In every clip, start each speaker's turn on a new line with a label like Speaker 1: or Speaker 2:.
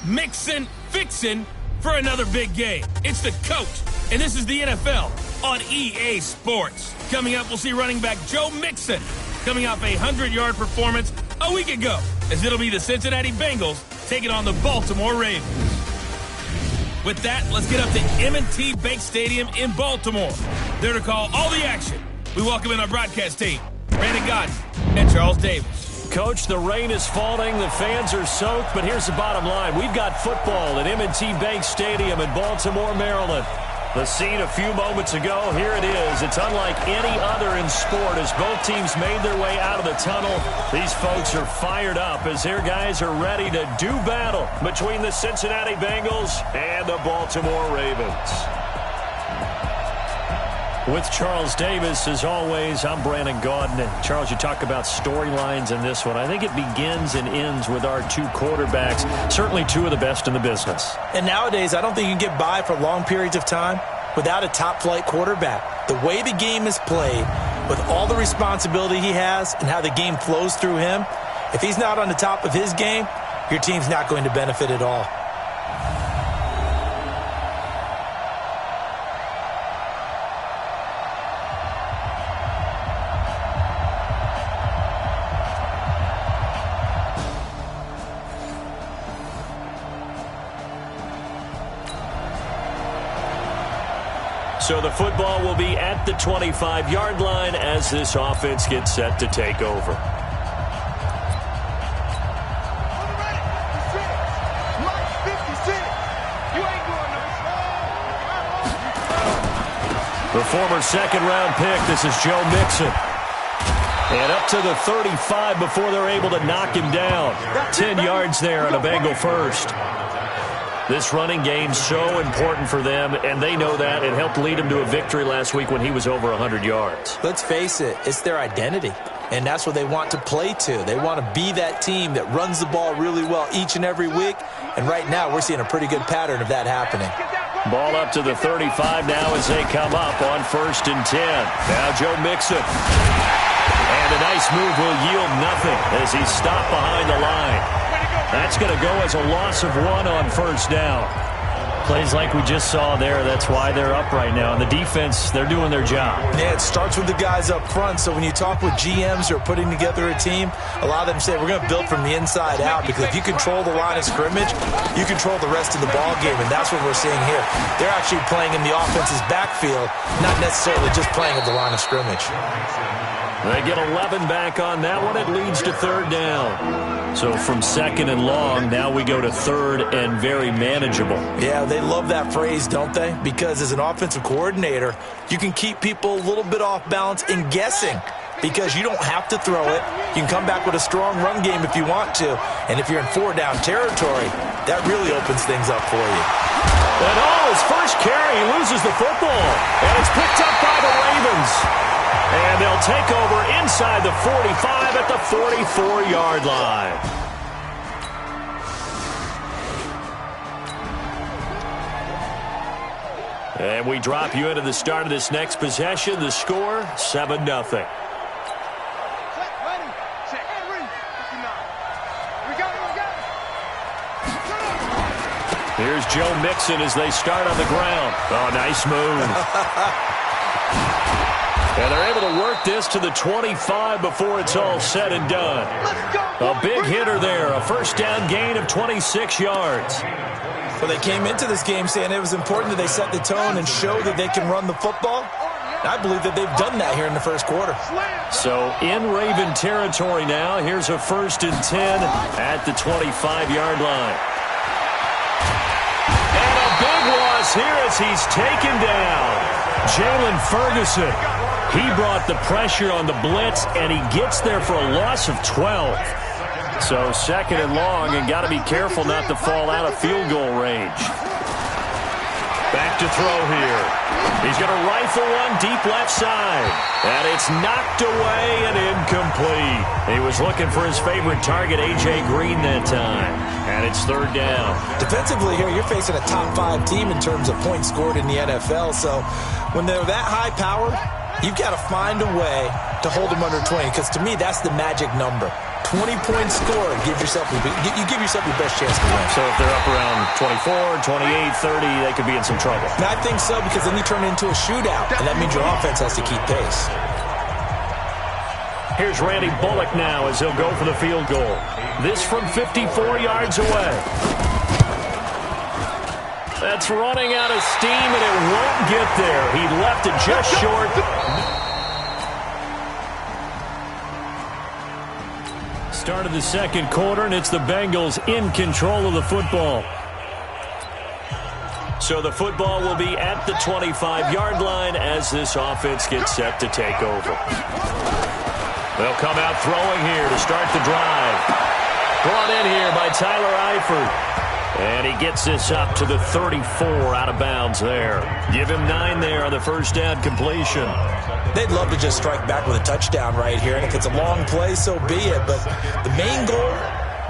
Speaker 1: mixin', fixin' for another big game. It's the coach, and this is the NFL on EA Sports. Coming up, we'll see running back Joe Mixon coming off a 100-yard performance a week ago, as it'll be the Cincinnati Bengals taking on the Baltimore Ravens. With that, let's get up to M&T Bank Stadium in Baltimore. There to call all the action, we welcome in our broadcast team, Brandon Godden and Charles Davis.
Speaker 2: Coach, the rain is falling, the fans are soaked, but here's the bottom line. We've got football at M&T Bank Stadium in Baltimore, Maryland. The scene a few moments ago, here it is. It's unlike any other in sport as both teams made their way out of the tunnel. These folks are fired up as their guys are ready to do battle between the Cincinnati Bengals and the Baltimore Ravens. With Charles Davis, as always, I'm Brandon Godden. And Charles, you talk about storylines in this one. I think it begins and ends with our two quarterbacks, certainly two of the best in the business.
Speaker 3: And nowadays, I don't think you can get by for long periods of time without a top-flight quarterback. The way the game is played, with all the responsibility he has and how the game flows through him, if he's not on the top of his game, your team's not going to benefit at all.
Speaker 2: So the football will be at the 25-yard line as this offense gets set to take over. The former second-round pick, this is Joe Mixon. And up to the 35 before they're able to knock him down. 10 yards there on a Bengal first. This running game's so important for them, and they know that. It helped lead them to a victory last week when he was over 100 yards.
Speaker 3: Let's face it, it's their identity, and that's what they want to play to. They want to be that team that runs the ball really well each and every week, and right now we're seeing a pretty good pattern of that happening.
Speaker 2: Ball up to the 35 now as they come up on 1st and 10. Now Joe Mixon. And a nice move will yield nothing as he's stopped behind the line. That's going to go as a loss of 1 on 1st down. Plays like we just saw there, that's why they're up right now. And the defense, they're doing their job.
Speaker 3: Yeah, it starts with the guys up front. So when you talk with GMs who are putting together a team, a lot of them say we're going to build from the inside out, because if you control the line of scrimmage, you control the rest of the ball game, and that's what we're seeing here. They're actually playing in the offense's backfield, not necessarily just playing at the line of scrimmage.
Speaker 2: They get 11 back on that one. It leads to 3rd down. So from 2nd and long, now we go to 3rd and very manageable.
Speaker 3: Yeah, they love that phrase, don't they? Because as an offensive coordinator, you can keep people a little bit off balance in guessing, because you don't have to throw it. You can come back with a strong run game if you want to. And if you're in 4-down territory, that really opens things up for you.
Speaker 2: And his first carry, he loses the football. And it's picked up by the Ravens. And they'll take over inside the 45 at the 44-yard line. And we drop you into the start of this next possession. The score, 7-0. Here's Joe Mixon as they start on the ground. Oh, nice move. And they're able to work this to the 25 before it's all said and done. A big hitter there, a 1st down gain of 26 yards.
Speaker 3: Well, they came into this game saying it was important that they set the tone and show that they can run the football. I believe that they've done that here in the first quarter.
Speaker 2: So in Raven territory now, here's a 1st and 10 at the 25-yard line. And a big loss here as he's taken down. Jalen Ferguson. He brought the pressure on the blitz, and he gets there for a loss of 12. So 2nd and long, and got to be careful not to fall out of field goal range. Back to throw here. He's going to rifle one deep left side. And it's knocked away and incomplete. He was looking for his favorite target, A.J. Green, that time. And it's 3rd down.
Speaker 3: Defensively here, you're facing a top 5 team in terms of points scored in the NFL. So when they're that high powered, You've got to find a way to hold them under 20, because to me, that's the magic number. 20 points scored, you give yourself your best chance to win.
Speaker 2: So if they're up around 24, 28, 30, they could be in some trouble.
Speaker 3: And I think so, because then you turn it into a shootout, and that means your offense has to keep pace.
Speaker 2: Here's Randy Bullock now as he'll go for the field goal. This from 54 yards away. That's running out of steam, and it won't get there. He left it just short. Start of the second quarter, and it's the Bengals in control of the football. So the football will be at the 25-yard line as this offense gets set to take over. They'll come out throwing here to start the drive. Brought in here by Tyler Eifert. And he gets this up to the 34 out of bounds there. Give him 9 there on the first down completion.
Speaker 3: They'd love to just strike back with a touchdown right here. And if it's a long play, so be it. But the main goal,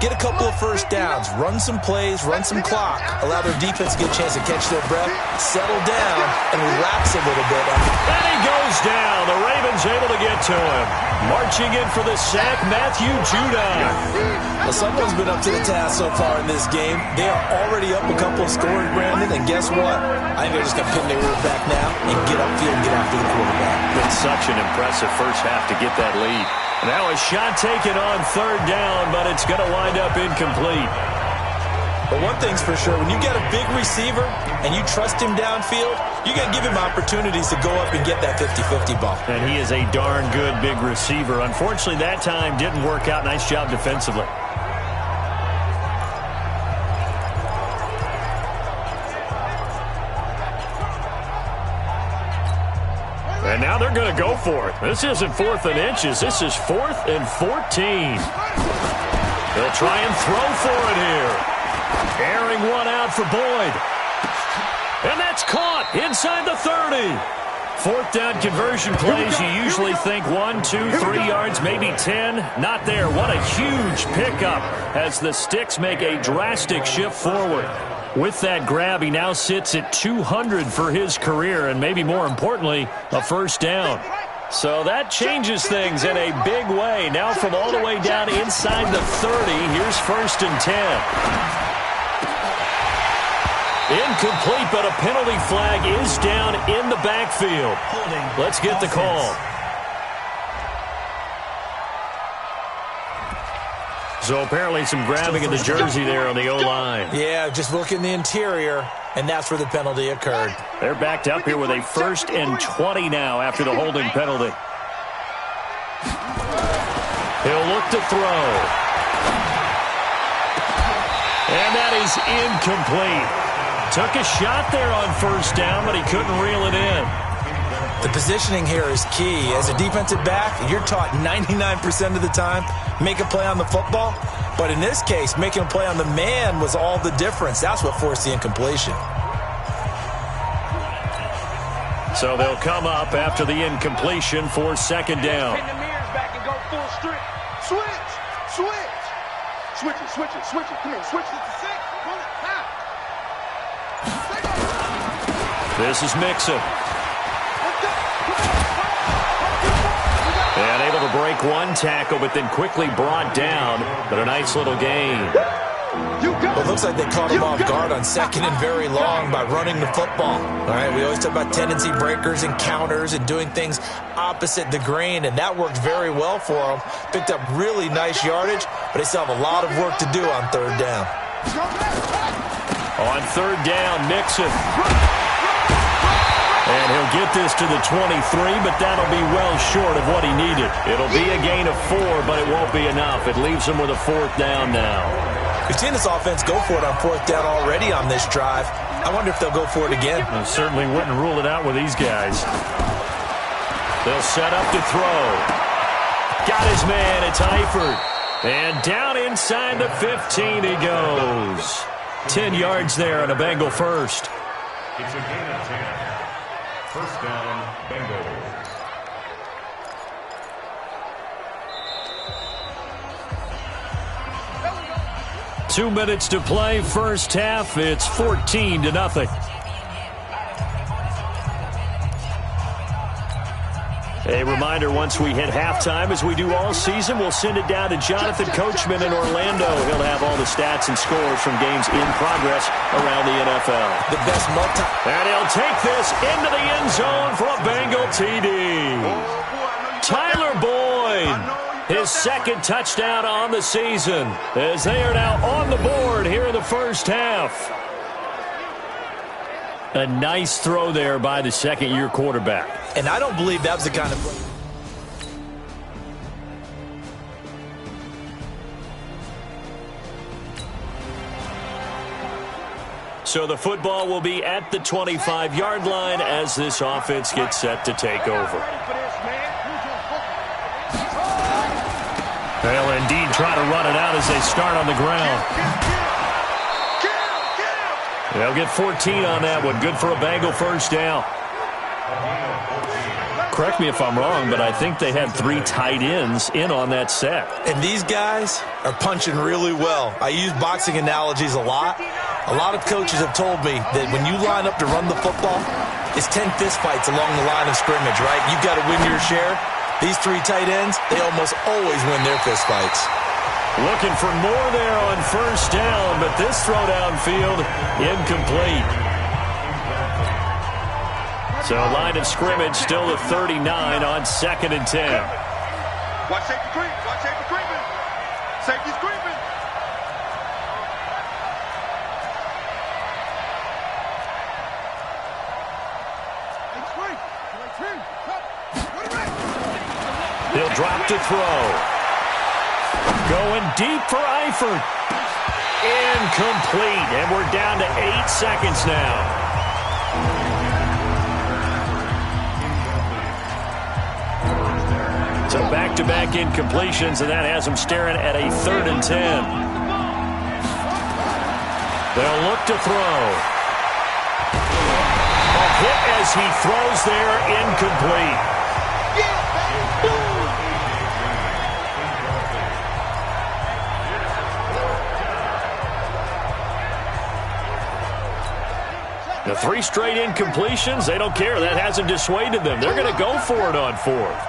Speaker 3: get a couple of first downs. Run some plays, run some clock. Allow their defense to get a chance to catch their breath, settle down, and relax a little bit.
Speaker 2: And he goes down. The Ravens able to get to him. Marching in for the sack, Matthew Judon.
Speaker 3: Well, someone's been up to the task so far in this game. They are already up a couple of scores, Brandon, and guess what? I think they're just going to pin their ear back now and get upfield and get after the quarterback.
Speaker 2: Been such an impressive first half to get that lead. Now a shot taken on third down, but it's going to wind up incomplete.
Speaker 3: But one thing's for sure, when you get a big receiver and you trust him downfield, you got to give him opportunities to go up and get that 50-50 ball.
Speaker 2: And he is a darn good big receiver. Unfortunately, that time didn't work out. Nice job defensively. And now they're going to go for it. This isn't 4th and inches. This is 4th and 14. They'll try and throw for it here. Airing one out for Boyd. And that's caught inside the 30. 4th down conversion plays, you usually think 1, 2, 3 yards, maybe 10. Not there. What a huge pickup as the Sticks make a drastic shift forward. With that grab, he now sits at 200 for his career, and maybe more importantly, a first down. So that changes things in a big way. Now from all the way down inside the 30, here's 1st and 10. Incomplete, but a penalty flag is down in the backfield. Let's get the call. So apparently some grabbing in the jersey there on the O-line.
Speaker 3: Yeah, just look in the interior, and that's where the penalty occurred.
Speaker 2: They're backed up here with a 1st and 20 now after the holding penalty. He'll look to throw. And that is incomplete. Took a shot there on first down, but he couldn't reel it in.
Speaker 3: The positioning here is key. As a defensive back, you're taught 99% of the time, make a play on the football. But in this case, making a play on the man was all the difference. That's what forced the incompletion.
Speaker 2: So they'll come up after the incompletion for 2nd down.
Speaker 4: Pin the mirrors back and go full strip. Switch, switch. Switch it, switch it, switch it. Come here, switch it to 6. Pull it, pow.
Speaker 2: This is Mixon. And able to break one tackle, but then quickly brought down. But a nice little gain.
Speaker 3: Well, it looks like they caught him off guard on 2nd and very long by running the football. All right, we always talk about tendency breakers and counters and doing things opposite the grain, and that worked very well for them. Picked up really nice yardage, but they still have a lot of work to do on 3rd down.
Speaker 2: On 3rd down, Mixon. And he'll get this to the 23, but that'll be well short of what he needed. It'll be a gain of 4, but it won't be enough. It leaves him with a 4th down now.
Speaker 3: We've seen this offense go for it on 4th down already on this drive. I wonder if they'll go for it again.
Speaker 2: I certainly wouldn't rule it out with these guys. They'll set up to throw. Got his man. It's Eifert. And down inside the 15 he goes. 10 yards there on a Bengal first.
Speaker 5: It's a gain of 10. First down, Bengals.
Speaker 2: Two minutes to play, first half. It's 14-0. A reminder, once we hit halftime, as we do all season, we'll send it down to Jonathan Coachman in Orlando. He'll have all the stats and scores from games in progress around the NFL.
Speaker 3: The best
Speaker 2: And he'll take this into the end zone for a Bengal TD. Tyler Boyd, his second touchdown on the season, as they are now on the board here in the first half. A nice throw there by the second-year quarterback.
Speaker 3: And I don't believe that was the kind of play.
Speaker 2: So the football will be at the 25-yard line as this offense gets set to take over. They'll indeed try to run it out as they start on the ground. They'll get 14 on that one. Good for a Bengal first down. Correct me if I'm wrong, but I think they had 3 tight ends in on that set.
Speaker 3: And these guys are punching really well. I use boxing analogies a lot. A lot of coaches have told me that when you line up to run the football, it's 10 fistfights along the line of scrimmage, right? You've got to win your share. These 3 tight ends, they almost always win their fistfights.
Speaker 2: Looking for more there on first down, but this throw downfield, incomplete. So line of scrimmage still at 39 on 2nd and 10.
Speaker 4: Watch safety creep. Watch safety creeping. Safety's creeping.
Speaker 2: He'll drop to throw. Going deep for Eifert. Incomplete, and we're down to 8 seconds now. So back-to-back incompletions, and that has them staring at a 3rd and 10. They'll look to throw. A hit as he throws there, incomplete. The 3 straight incompletions, they don't care. That hasn't dissuaded them. They're going to go for it on 4th.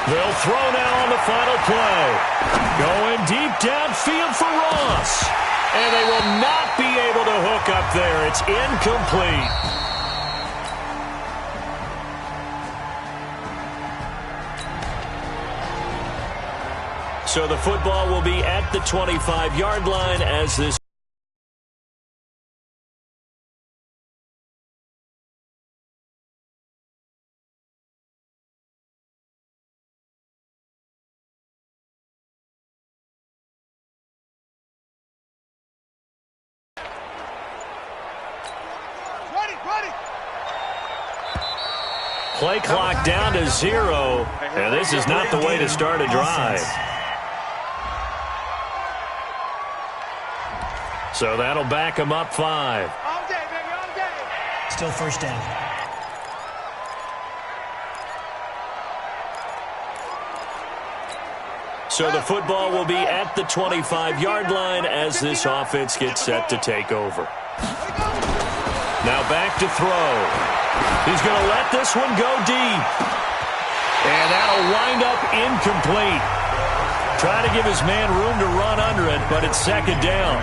Speaker 2: They'll throw now on the final play. Going deep downfield for Ross. And they will not be able to hook up there. It's incomplete. So the football will be at the 25-yard line as this. Play clock down to 0, and this is not the way to start a drive. So that'll back him up 5.
Speaker 4: All day, baby, all day.
Speaker 6: Still first down.
Speaker 2: So the football will be at the 25-yard line as this offense gets set to take over. Now back to throw. He's going to let this one go deep. And that'll wind up incomplete. Try to give his man room to run under it, but it's 2nd down.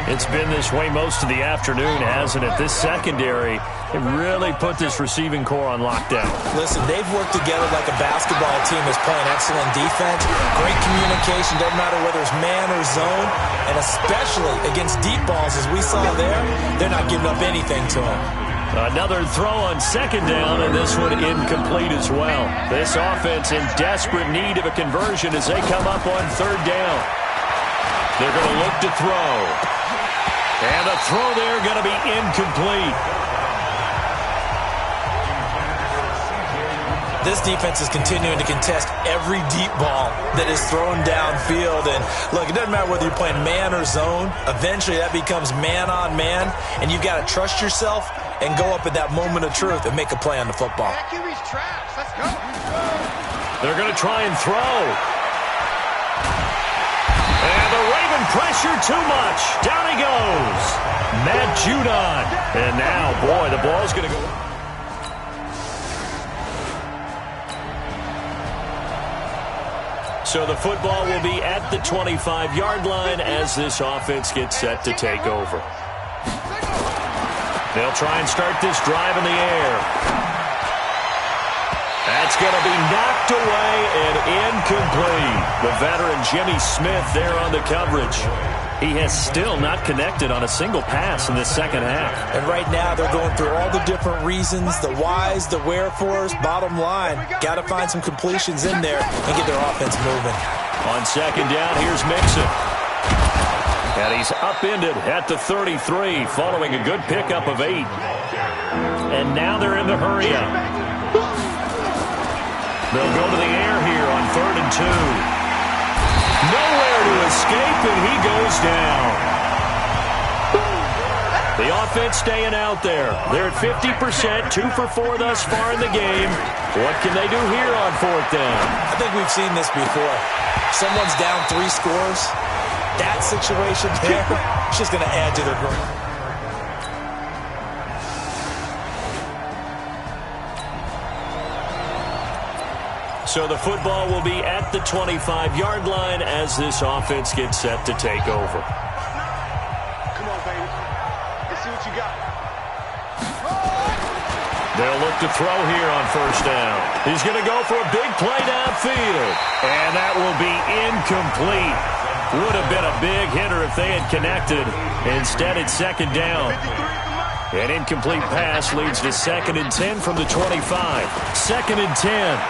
Speaker 2: It's been this way most of the afternoon, hasn't it? This secondary, it really put this receiving core on lockdown.
Speaker 3: Listen, they've worked together like a basketball team that's playing excellent defense. Great communication, doesn't matter whether it's man or zone. And especially against deep balls, as we saw there, they're not giving up anything to them.
Speaker 2: Another throw on 2nd down, and this one incomplete as well. This offense in desperate need of a conversion as they come up on 3rd down. They're going to look to throw. And the throw there going to be incomplete.
Speaker 3: This defense is continuing to contest every deep ball that is thrown downfield. And look, it doesn't matter whether you're playing man or zone. Eventually that becomes man on man, and you've got to trust yourself and go up at that moment of truth and make a play on the football.
Speaker 4: QB's trash. Let's go.
Speaker 2: They're going to try and throw. And the Raven pressure too much. Down he goes. Matt Judon. And now, boy, the ball's going to go. So the football will be at the 25-yard line as this offense gets set to take over. They'll try and start this drive in the air. That's going to be knocked away and incomplete. The veteran Jimmy Smith there on the coverage. He has still not connected on a single pass in this second half.
Speaker 3: And right now they're going through all the different reasons, the whys, the wherefores. Bottom line, got to find some completions in there and get their offense moving.
Speaker 2: On second down, here's Mixon. And he's upended at the 33 following a good pickup of 8. And now they're in the hurry-up. They'll go to the air here on 3rd and 2. Nowhere to escape, and he goes down. The offense staying out there. They're at 50%, 2 for 4 thus far in the game. What can they do here on 4th down?
Speaker 3: I think we've seen this before. Someone's down 3 scores. That situation there, it's just going to add to their growth.
Speaker 2: So the football will be at the 25-yard line as this offense gets set to take over.
Speaker 4: Come on, baby. Let's see what you got.
Speaker 2: They'll look to throw here on 1st down. He's going to go for a big play downfield. And that will be incomplete. Would have been a big hitter if they had connected. Instead, it's 2nd down. An incomplete pass leads to 2nd and 10 from the 25. 2nd and 10.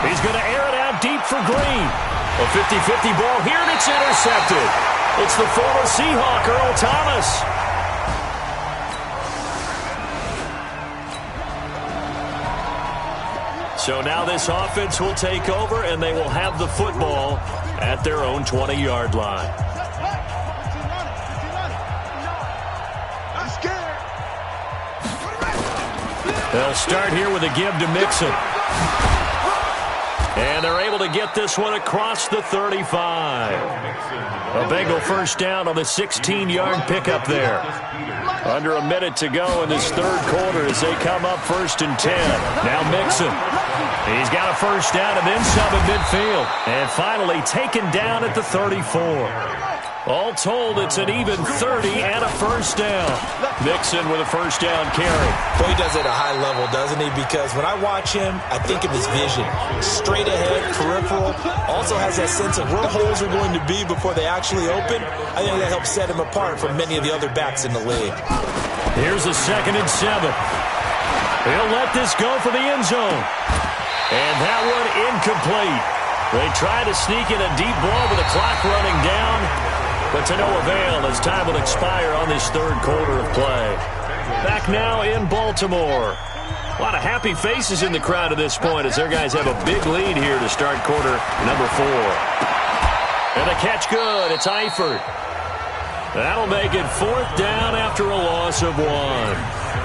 Speaker 2: He's going to air it out deep for Green. A 50-50 ball here, and it's intercepted. It's the former Seahawk, Earl Thomas. So now this offense will take over, and they will have the football at their own 20-yard line.
Speaker 4: I'm scared.
Speaker 2: They'll start here with a give to Mixon. And they're able to get this one across the 35. A Bengal 1st down on the 16-yard pickup there. Under a minute to go in this 3rd quarter as they come up 1st and 10. Now Mixon. He's got a 1st down and then some at midfield. And finally taken down at the 34. All told, it's an even 30 and a 1st down. Mixon with a 1st down carry.
Speaker 3: Boy, he does it at a high level, doesn't he? Because when I watch him, I think of his vision. Straight ahead, peripheral. Also has that sense of where holes are going to be before they actually open. I think that helps set him apart from many of the other backs in the league.
Speaker 2: Here's a 2nd and 7. He'll let this go for the end zone. And that one incomplete. They try to sneak in a deep ball with the clock running down. But to no avail as time will expire on this 3rd quarter of play. Back now in Baltimore. A lot of happy faces in the crowd at this point as their guys have a big lead here to start quarter number 4. And a catch good. It's Eifert. That'll make it 4th down after a loss of 1.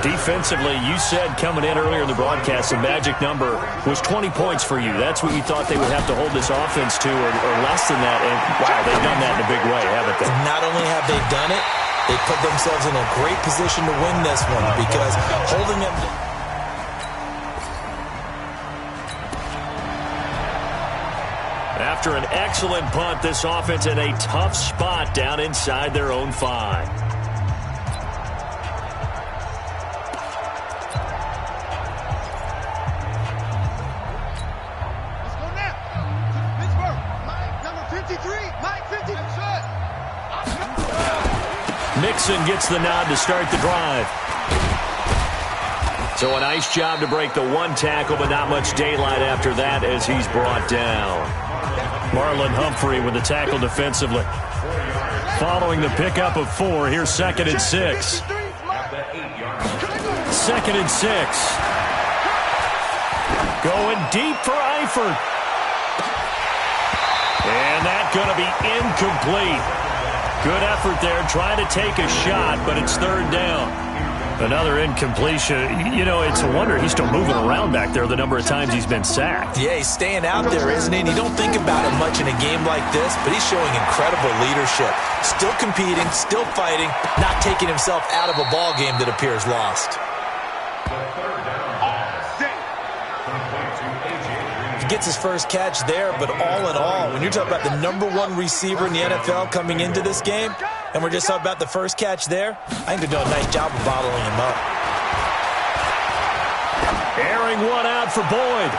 Speaker 2: Defensively, you said coming in earlier in the broadcast, the magic number was 20 points for you. That's what you thought they would have to hold this offense to or less than that. And, wow, they've done that in a big way, haven't they?
Speaker 3: Not only have they done it, they put themselves in a great position to win this one because holding them...
Speaker 2: After an excellent punt, this offense in a tough spot down inside their own 5. Mixon gets the nod to start the drive. So a nice job to break the 1 tackle, but not much daylight after that as he's brought down. Marlon Humphrey with the tackle defensively. Following the pickup of 4, here's 2nd and 6. 2nd and 6. Going deep for Eifert. And that's going to be incomplete. Good effort there, trying to take a shot, but it's 3rd down. Another incompletion. You know, it's a wonder he's still moving around back there the number of times he's been sacked.
Speaker 3: Yeah, he's staying out there, isn't he? And you don't think about it much in a game like this, but he's showing incredible leadership. Still competing, still fighting, not taking himself out of a ball game that appears lost. gets his first catch there, but all in all, when you're talking about the #1 receiver in the NFL coming into this game, and we're just talking about the first catch there, I think they're doing a nice job of bottling him up.
Speaker 2: Airing one out for Boyd.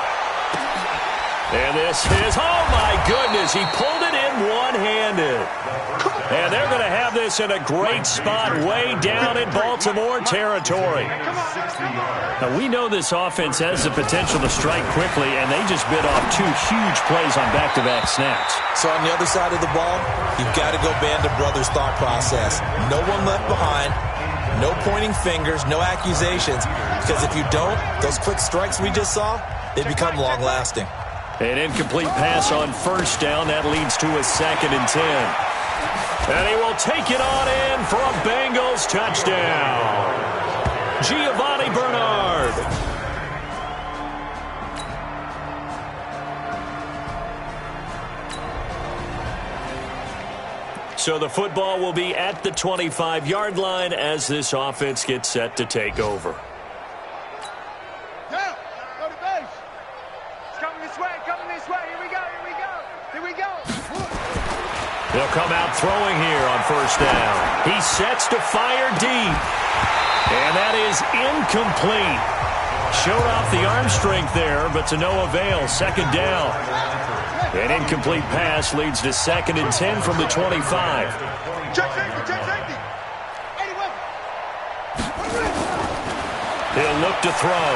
Speaker 2: And this is, oh my goodness, he pulled it in one-handed. And they're going to have this in a great spot way down in Baltimore territory. Now, we know this offense has the potential to strike quickly, and they just bit off 2 huge plays on back-to-back snaps.
Speaker 3: So on the other side of the ball, you've got to go band of brothers thought process. No one left behind. No pointing fingers, no accusations, because if you don't, those quick strikes we just saw, they become long-lasting.
Speaker 2: An incomplete pass on first down. That leads to a 2nd and 10. And he will take it on in for a Bengals touchdown. Giovanni Bernard. So the football will be at the 25-yard line as this offense gets set to take over. They'll come out throwing here on first down. He sets to fire deep. And that is incomplete. Showed off the arm strength there, but to no avail. 2nd down. An incomplete pass leads to 2nd and 10 from the 25. He'll look to throw.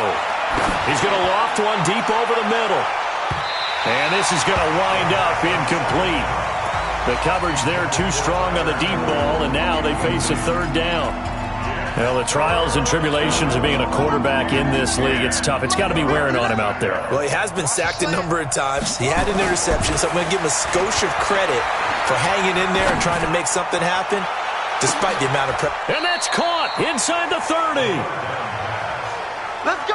Speaker 2: He's going to loft one deep over the middle. And this is going to wind up incomplete. The coverage there too strong on the deep ball, and now they face a 3rd down. Well, the trials and tribulations of being a quarterback in this league, it's tough. It's got to be wearing on him out there.
Speaker 3: Well, he has been sacked a number of times. He had an interception, so I'm going to give him a skosh of credit for hanging in there and trying to make something happen, despite the amount of pressure.
Speaker 2: And that's caught inside the 30.
Speaker 4: Let's go.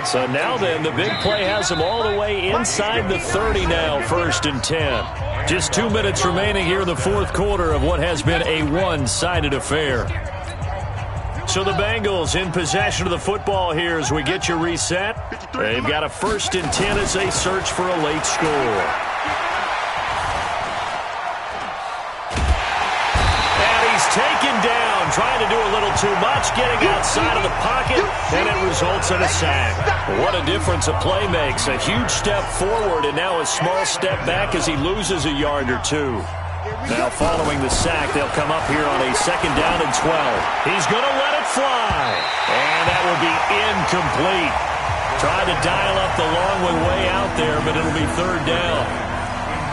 Speaker 2: So now then, the big play has him all the way inside the 30 now, 1st and 10. Just 2 minutes remaining here in the 4th quarter of what has been a one-sided affair. So the Bengals in possession of the football here as we get you reset. They've got a 1st and 10 as they search for a late score. And he's taken down, trying to do a little too much, getting outside of the pocket, and it results in a sack. What a difference a play makes. A huge step forward and now a small step back as he loses a yard or 2. Now following the sack, they'll come up here on a 2nd down and 12. He's going to let it fly. And that will be incomplete. Tried to dial up the long one way out there, but it'll be 3rd down.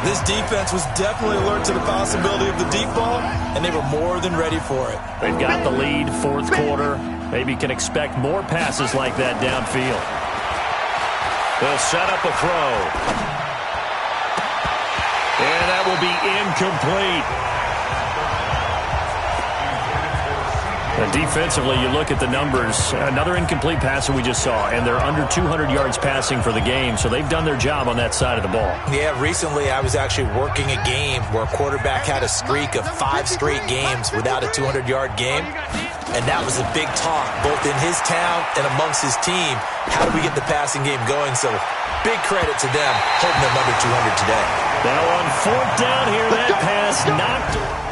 Speaker 3: This defense was definitely alert to the possibility of the deep ball, and they were more than ready for it.
Speaker 2: They've got the lead, 4th quarter. Maybe can expect more passes like that downfield. They'll set up a throw. And that will be incomplete. Defensively, you look at the numbers. Another incomplete pass that we just saw, and they're under 200 yards passing for the game, so they've done their job on that side of the ball.
Speaker 3: Yeah, recently I was actually working a game where a quarterback had a streak of 5 straight games without a 200-yard game, and that was a big talk, both in his town and amongst his team. How do we get the passing game going? So big credit to them holding them under 200 today.
Speaker 2: Now on 4th down here, that pass knocked.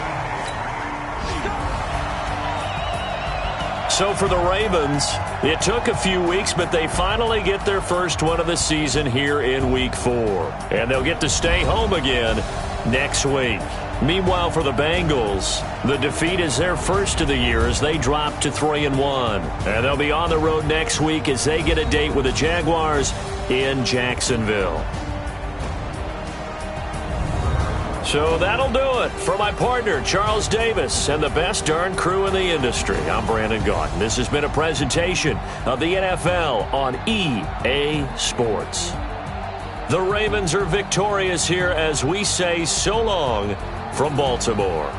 Speaker 2: So for the Ravens, it took a few weeks, but they finally get their first one of the season here in Week 4. And they'll get to stay home again next week. Meanwhile, for the Bengals, the defeat is their first of the year as they drop to 3-1. And they'll be on the road next week as they get a date with the Jaguars in Jacksonville. So that'll do it. For my partner, Charles Davis, and the best darn crew in the industry, I'm Brandon Gaudin. This has been a presentation of the NFL on EA Sports. The Ravens are victorious here as we say so long from Baltimore.